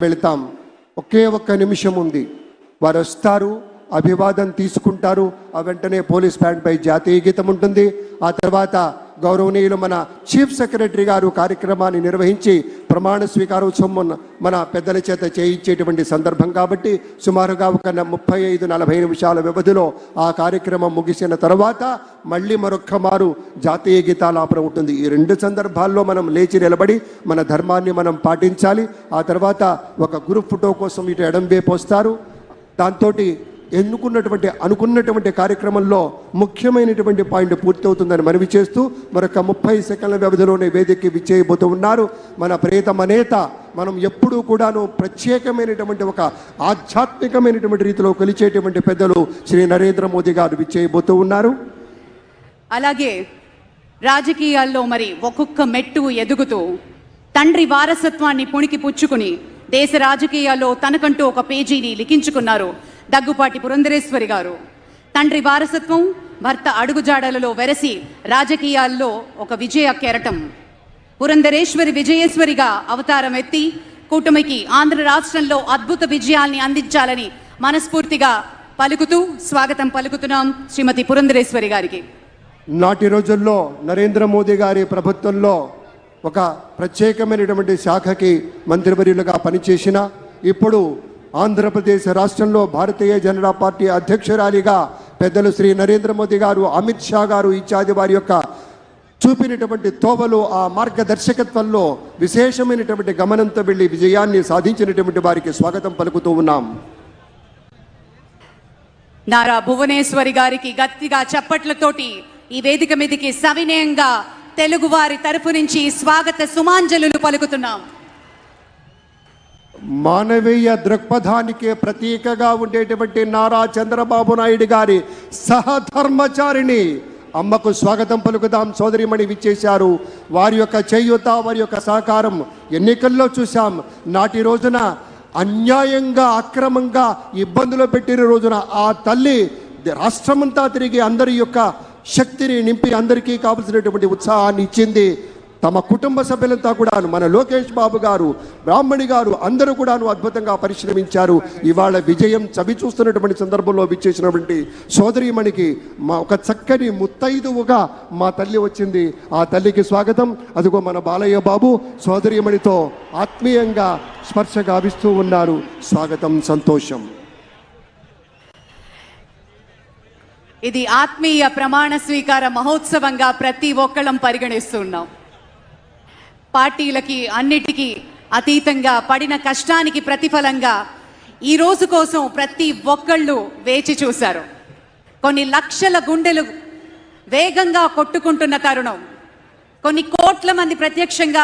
వెళ్తాం. ఒకే ఒక్క నిమిషం ఉంది. వారు వస్తారు, అభివాదం తీసుకుంటారు. ఆ వెంటనే పోలీస్ బ్యాండ్ పై జాతీయ గీతం ఉంటుంది. ఆ తర్వాత గౌరవనీయులు మన చీఫ్ సెక్రటరీ గారు కార్యక్రమాన్ని నిర్వహించి ప్రమాణ స్వీకారోత్సవం మన పెద్దల చేత చేయించేటువంటి సందర్భం కాబట్టి సుమారుగా ఒక 35-40 నిమిషాల వ్యవధిలో ఆ కార్యక్రమం ముగిసిన తర్వాత మళ్ళీ మరొక్క మారు జాతీయ గీతాలాపన ఉంటుంది. ఈ రెండు సందర్భాల్లో మనం లేచి నిలబడి మన ధర్మాన్ని మనం పాటించాలి. ఆ తర్వాత ఒక గ్రూప్ ఫోటో కోసం ఇటు ఎడం వైపు వస్తారు. దాంతో అనుకున్నటువంటి కార్యక్రమంలో ముఖ్యమైనటువంటి పాయింట్ పూర్తవుతుందని మనవి చేస్తూ మరొక 30 సెకండ్ల వ్యవధిలోనే వేదికకి విచ్చేయబోతూ ఉన్నారు మన ప్రియతమ నేత. మనం ఎప్పుడూ కూడాను ప్రత్యేకమైనటువంటి ఒక ఆధ్యాత్మికమైనటువంటి రీతిలో కొలిచేటువంటి పెద్దలు శ్రీ నరేంద్ర మోదీ గారు విచ్చేయబోతూ ఉన్నారు. అలాగే రాజకీయాల్లో మరి ఒక్కొక్క మెట్టు ఎదుగుతూ తండ్రి వారసత్వాన్ని పుణికి పుచ్చుకుని దేశ రాజకీయాల్లో తనకంటూ ఒక పేజీని లిఖించుకున్నారు దగ్గుపాటి పురంధరేశ్వరి గారు. తండ్రి వారసత్వం, భర్త అడుగుజాడలలో వెరసి రాజకీయాల్లో ఒక విజయ కెరటం. పురంధరేశ్వరి విజయేశ్వరిగా అవతారం ఎత్తి కూటమికి ఆంధ్ర రాష్ట్రంలో అద్భుత విజయాల్ని అందించాలని మనస్ఫూర్తిగా పలుకుతూ స్వాగతం పలుకుతున్నాం శ్రీమతి పురంధరేశ్వరి గారికి. నాటి రోజుల్లో నరేంద్ర మోదీ గారి ప్రభుత్వంలో ఒక ప్రత్యేకమైనటువంటి శాఖకి మంత్రివర్యులుగా పనిచేసిన ఇప్పుడు ఆంధ్రప్రదేశ్ రాష్ట్రంలో భారతీయ జనతా పార్టీ అధ్యక్షురాలిగా పెద్దలు శ్రీ నరేంద్ర మోదీ గారు, అమిత్ షా గారు ఇత్యాది వారి యొక్క చూపినటువంటి తోవలు, ఆ మార్గదర్శకత్వంలో విశేషమైనటువంటి గమనంతో వెళ్ళి విజయాన్ని సాధించినటువంటి వారికి స్వాగతం పలుకుతూ ఉన్నాం. నారా భువనేశ్వరి గారికి గట్టిగా చప్పట్లతోటి ఈ వేదిక మీదకి సవినయంగా తెలుగు వారి తరఫు నుంచి స్వాగత సుమాంజలులు పలుకుతున్నాం. మానవీయ దృక్పథానికి ప్రతీకగా ఉండేటువంటి నారా చంద్రబాబు నాయుడు గారి సహధర్మచారిణి అమ్మకు స్వాగతం పలుకుదాం. సోదరిమణి విచ్చేశారు. వారి యొక్క చేయూత, వారి యొక్క సహకారం ఎన్నికల్లో చూశాం. నాటి రోజున అన్యాయంగా అక్రమంగా ఇబ్బందులు పెట్టిన రోజున ఆ తల్లి రాష్ట్రమంతా తిరిగి అందరి యొక్క శక్తిని నింపి అందరికీ కావలసినటువంటి ఉత్సాహాన్ని ఇచ్చింది. తమ కుటుంబ సభ్యులంతా కూడాను, మన లోకేష్ బాబు గారు, బ్రాహ్మణి గారు అందరూ కూడాను అద్భుతంగా పరిశ్రమించారు. ఇవాళ విజయం చవి చూస్తున్నటువంటి సందర్భంలో విచ్చేసినటువంటి సోదరీమణికి మా ఒక చక్కని ముత్తైదువుగా మా తల్లి వచ్చింది. ఆ తల్లికి స్వాగతం. అదిగో మన బాలయ్య బాబు సోదరీమణితో ఆత్మీయంగా స్పర్శ గావిస్తూ ఉన్నారు. స్వాగతం, సంతోషం. ఇది ఆత్మీయ ప్రమాణ స్వీకార మహోత్సవంగా ప్రతి ఒక్కళ్ళం పరిగణిస్తున్నాం. పార్టీలకి అన్నిటికీ అతీతంగా పడిన కష్టానికి ప్రతిఫలంగా ఈ రోజు కోసం ప్రతి ఒక్కళ్ళు వేచి చూశారు. కొన్ని లక్షల గుండెలు వేగంగా కొట్టుకుంటున్న తరుణం, కొన్ని కోట్ల మంది ప్రత్యక్షంగా